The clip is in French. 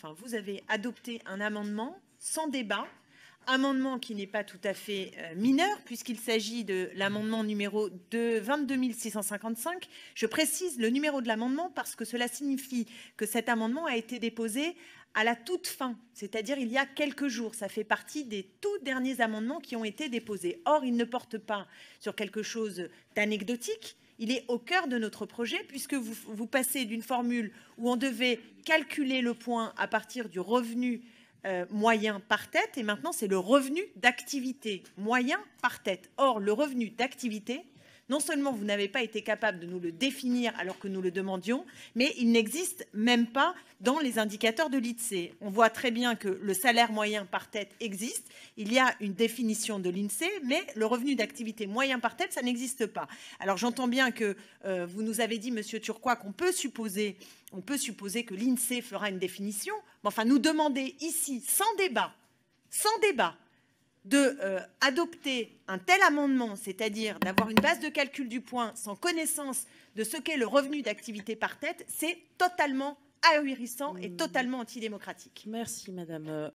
enfin vous avez adopté un amendement sans débat, amendement qui n'est pas tout à fait mineur, puisqu'il s'agit de l'amendement numéro 22655. Je précise le numéro de l'amendement parce que cela signifie que cet amendement a été déposé à la toute fin, c'est-à-dire il y a quelques jours. Ça fait partie des tout derniers amendements qui ont été déposés. Or, il ne porte pas sur quelque chose d'anecdotique. Il est au cœur de notre projet, puisque vous passez d'une formule où on devait calculer le point à partir du revenu moyen par tête, et maintenant c'est le revenu d'activité moyen par tête. Or, le revenu d'activité, non seulement vous n'avez pas été capable de nous le définir alors que nous le demandions, mais il n'existe même pas dans les indicateurs de l'INSEE. On voit très bien que le salaire moyen par tête existe, il y a une définition de l'INSEE, mais le revenu d'activité moyen par tête, ça n'existe pas. Alors j'entends bien que vous nous avez dit, Monsieur Turquois, qu'on peut supposer que l'INSEE fera une définition, mais enfin nous demander ici, sans débat, d'adopter un tel amendement, c'est-à-dire d'avoir une base de calcul du point sans connaissance de ce qu'est le revenu d'activité par tête, c'est totalement ahurissant et totalement antidémocratique. Merci, madame.